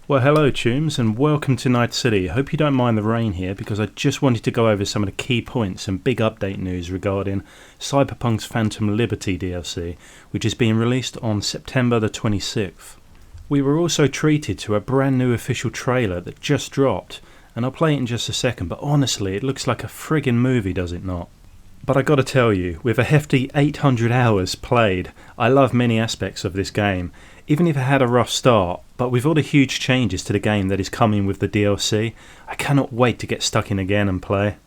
Well, hello Tunes and welcome to Night City. Hope you don't mind the rain here because I just wanted to go over some of the key points and big update news regarding Cyberpunk's Phantom Liberty DLC, which is being released on September the 26th. We were also treated to a brand new official trailer that just dropped, and I'll play it in just a second, but honestly it looks like a friggin' movie, does it not? But I gotta tell you, with a hefty 800 hours played, I love many aspects of this game, even if it had a rough start, but with all the huge changes to the game that is coming with the DLC, I cannot wait to get stuck in again and play.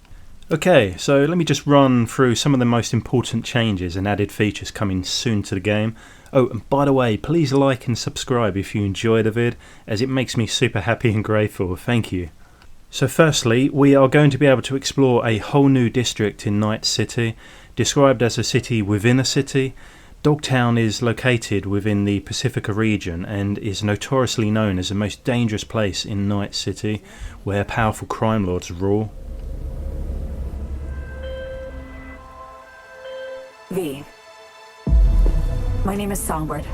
Okay, so let me just run through some of the most important changes and added features coming soon to the game. Oh, and by the way, please like and subscribe if you enjoy the vid, as it makes me super happy and grateful, thank you. So firstly, we are going to be able to explore a whole new district in Night City, described as a city within a city. Dogtown is located within the Pacifica region and is notoriously known as the most dangerous place in Night City, where powerful crime lords rule. V. My name is Songbird.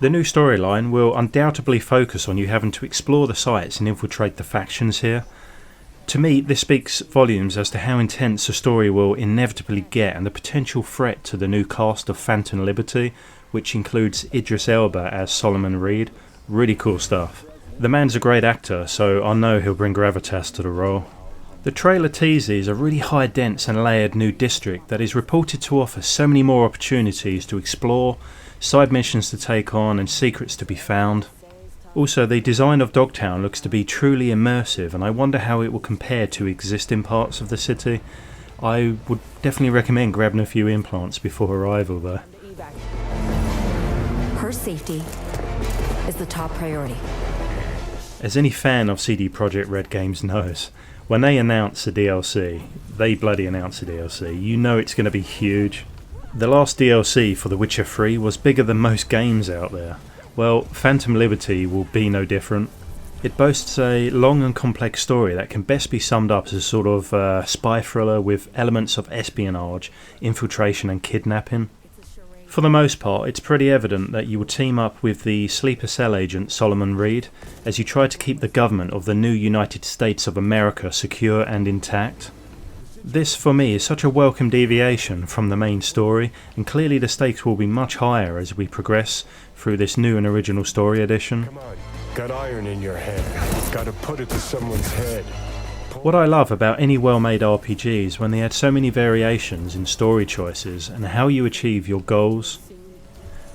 The new storyline will undoubtedly focus on you having to explore the sites and infiltrate the factions here. To me, this speaks volumes as to how intense the story will inevitably get and the potential threat to the new cast of Phantom Liberty, which includes Idris Elba as Solomon Reed. Really cool stuff. The man's a great actor, so I know he'll bring gravitas to the role. The trailer teases a really high dense and layered new district that is reported to offer so many more opportunities to explore, side missions to take on and secrets to be found. Also, the design of Dogtown looks to be truly immersive, and I wonder how it will compare to existing parts of the city. I would definitely recommend grabbing a few implants before arrival though. Her safety is the top priority. As any fan of CD Projekt Red games knows, when they announce a DLC, they bloody announce a DLC, you know it's going to be huge. The last DLC for The Witcher 3 was bigger than most games out there. Well, Phantom Liberty will be no different. It boasts a long and complex story that can best be summed up as a sort of spy thriller with elements of espionage, infiltration and kidnapping. For the most part, it's pretty evident that you will team up with the sleeper cell agent Solomon Reed as you try to keep the government of the new United States of America secure and intact. This for me is such a welcome deviation from the main story, and clearly the stakes will be much higher as we progress through this new and original story edition. Come on, got iron in your head. Gotta put it to someone's head. What I love about any well-made RPG is when they add so many variations in story choices and how you achieve your goals.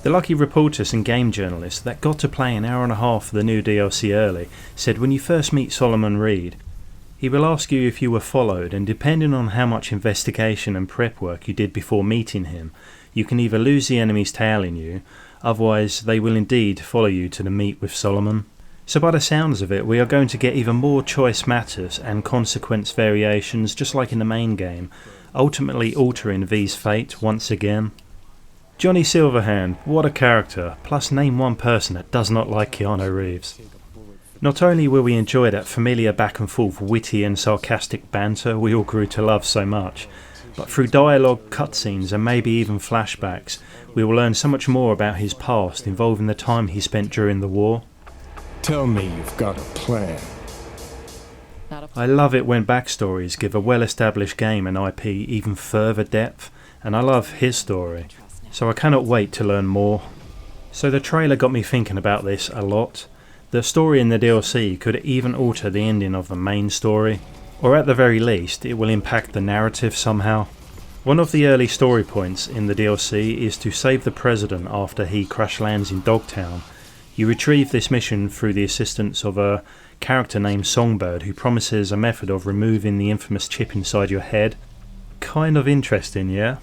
The lucky reporters and game journalists that got to play an hour and a half of the new DLC early said when you first meet Solomon Reed, he will ask you if you were followed, and depending on how much investigation and prep work you did before meeting him, you can either lose the enemy's tail in you, otherwise they will indeed follow you to the meet with Solomon. So by the sounds of it, we are going to get even more choice matters and consequence variations just like in the main game, ultimately altering V's fate once again. Johnny Silverhand, what a character, plus name one person that does not like Keanu Reeves. Not only will we enjoy that familiar back and forth witty and sarcastic banter we all grew to love so much, but through dialogue, cutscenes and maybe even flashbacks, we will learn so much more about his past involving the time he spent during the war. Tell me you've got a plan. I love it when backstories give a well-established game and IP even further depth, and I love his story, so I cannot wait to learn more. So the trailer got me thinking about this a lot. The story in the DLC could even alter the ending of the main story, or at the very least it will impact the narrative somehow. One of the early story points in the DLC is to save the president after he crash lands in Dogtown. You retrieve this mission through the assistance of a character named Songbird who promises a method of removing the infamous chip inside your head. Kind of interesting, yeah?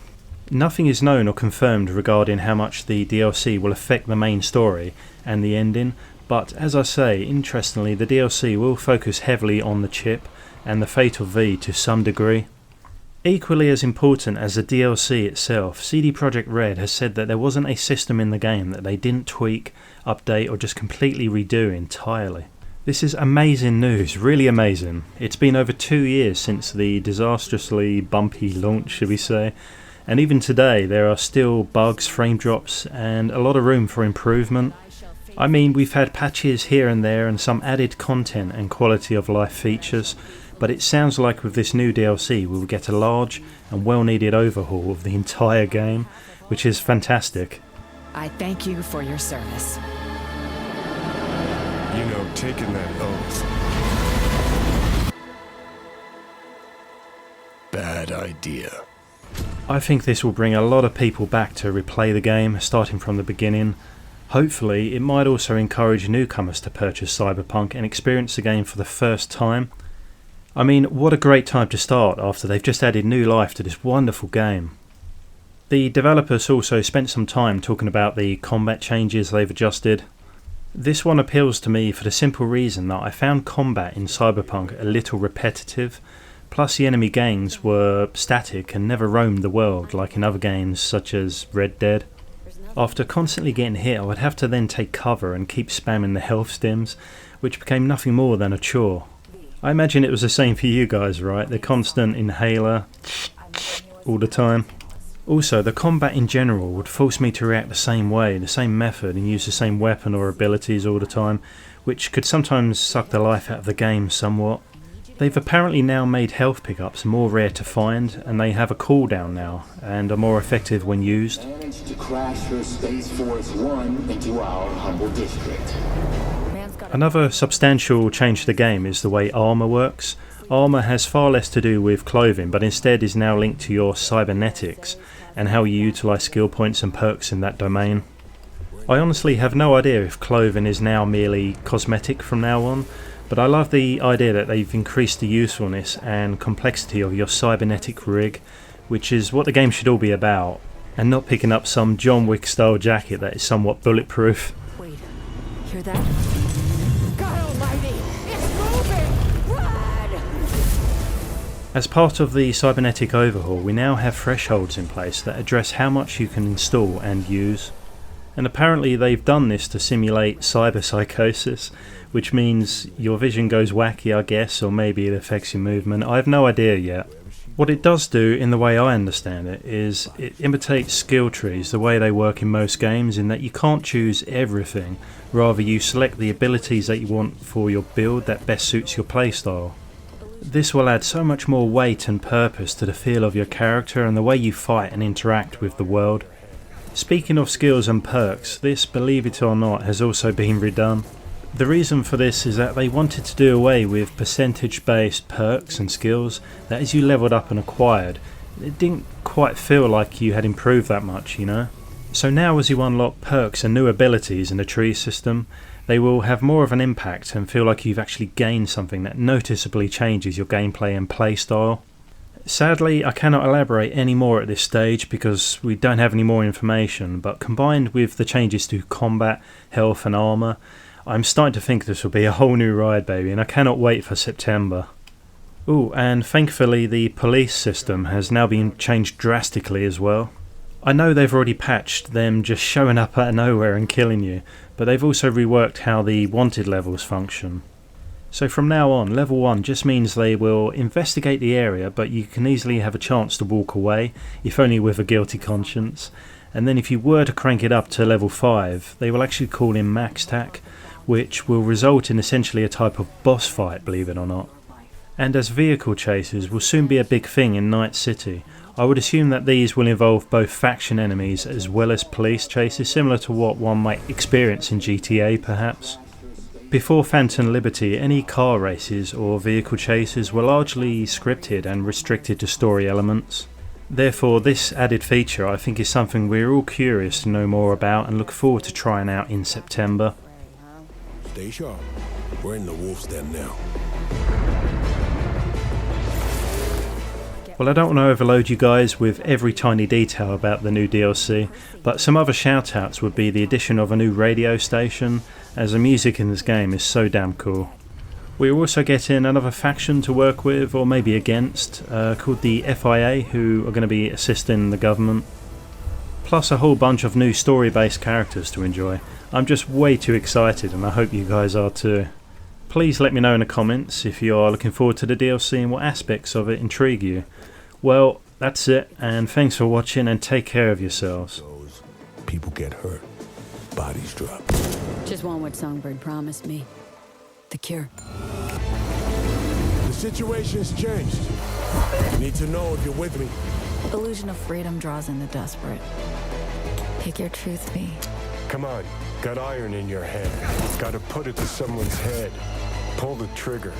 Nothing is known or confirmed regarding how much the DLC will affect the main story and the ending, but as I say, interestingly the DLC will focus heavily on the chip and the fate of V to some degree. Equally as important as the DLC itself, CD Projekt Red has said that there wasn't a system in the game that they didn't tweak, update or just completely redo entirely. This is amazing news, really amazing. It's been over 2 years since the disastrously bumpy launch, should we say, and even today there are still bugs, frame drops and a lot of room for improvement. I mean, we've had patches here and there and some added content and quality of life features, but it sounds like with this new DLC we'll get a large and well needed overhaul of the entire game, which is fantastic. I thank you for your service. You know, taking that oath. Bad idea. I think this will bring a lot of people back to replay the game, starting from the beginning. Hopefully, it might also encourage newcomers to purchase Cyberpunk and experience the game for the first time. I mean, what a great time to start after they've just added new life to this wonderful game. The developers also spent some time talking about the combat changes they've adjusted. This one appeals to me for the simple reason that I found combat in Cyberpunk a little repetitive, plus the enemy gangs were static and never roamed the world like in other games such as Red Dead. After constantly getting hit, I would have to then take cover and keep spamming the health stims, which became nothing more than a chore. I imagine it was the same for you guys, right? The constant inhaler all the time. Also, the combat in general would force me to react the same way, the same method, and use the same weapon or abilities all the time, which could sometimes suck the life out of the game somewhat. They've apparently now made health pickups more rare to find, and they have a cooldown now, and are more effective when used. Managed to crash your Space Force One into our humble district. Another substantial change to the game is the way armour works. Armour has far less to do with clothing, but instead is now linked to your cybernetics, and how you utilise skill points and perks in that domain. I honestly have no idea if clothing is now merely cosmetic from now on, but I love the idea that they've increased the usefulness and complexity of your cybernetic rig, which is what the game should all be about, and not picking up some John Wick style jacket that is somewhat bulletproof. Wait, hear that? God almighty! It's moving! Run! As part of the cybernetic overhaul, we now have thresholds in place that address how much you can install and use. And apparently they've done this to simulate cyberpsychosis, which means your vision goes wacky, I guess, or maybe it affects your movement. I have no idea yet. What it does do, in the way I understand it, is it imitates skill trees the way they work in most games, in that you can't choose everything, rather you select the abilities that you want for your build that best suits your playstyle. This will add so much more weight and purpose to the feel of your character and the way you fight and interact with the world. Speaking of skills and perks, this, believe it or not, has also been redone. The reason for this is that they wanted to do away with percentage based perks and skills that as you leveled up and acquired, it didn't quite feel like you had improved that much, you know. So now as you unlock perks and new abilities in the tree system, they will have more of an impact and feel like you've actually gained something that noticeably changes your gameplay and playstyle. Sadly, I cannot elaborate any more at this stage because we don't have any more information, but combined with the changes to combat, health and armour, I'm starting to think this will be a whole new ride, baby, and I cannot wait for September. Ooh, and thankfully the police system has now been changed drastically as well. I know they've already patched them just showing up out of nowhere and killing you, but they've also reworked how the wanted levels function. So from now on, level 1 just means they will investigate the area, but you can easily have a chance to walk away, if only with a guilty conscience. And then if you were to crank it up to level 5, they will actually call in max tac, which will result in essentially a type of boss fight, believe it or not. And as vehicle chases will soon be a big thing in Night City, I would assume that these will involve both faction enemies as well as police chases, similar to what one might experience in GTA perhaps. Before Phantom Liberty, any car races or vehicle chases were largely scripted and restricted to story elements. Therefore, this added feature I think is something we're all curious to know more about and look forward to trying out in September. Stay sharp. We're in the wolf's den now. Well, I don't want to overload you guys with every tiny detail about the new DLC, but some other shout-outs would be the addition of a new radio station, as the music in this game is so damn cool. We're also getting another faction to work with, or maybe against, called the FIA, who are going to be assisting the government. Plus a whole bunch of new story-based characters to enjoy. I'm just way too excited and I hope you guys are too. Please let me know in the comments if you are looking forward to the DLC and what aspects of it intrigue you. Well, that's it, and thanks for watching and take care of yourselves. People get hurt. bodies drop. Just want what Songbird promised me. The cure. The situation's changed. You need to know if you're with me. Illusion of freedom draws in the desperate. Pick your truth, V. Come on. Got iron in your hand. Gotta put it to someone's head. Pull the trigger.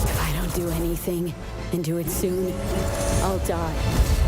If I don't do anything, and do it soon, I'll die.